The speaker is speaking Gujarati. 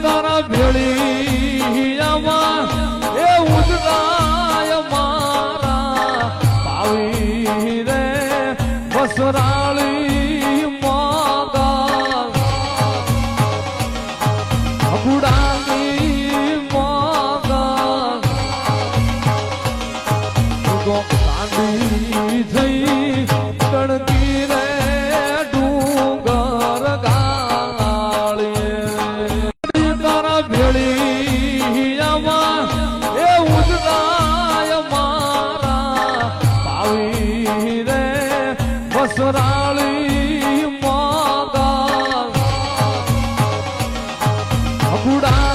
તારા ભેળિયામાં એ ઉજળાય મારા પાવી રે બસરાળી માગા અબુડાની માગા તો કાંડી થઈ કણકી રે ડુંગર ગાળીએ તારા ભેળિયામાં એ ઉજળાય મારા પાવી રે બસરાળી માગા અબુડા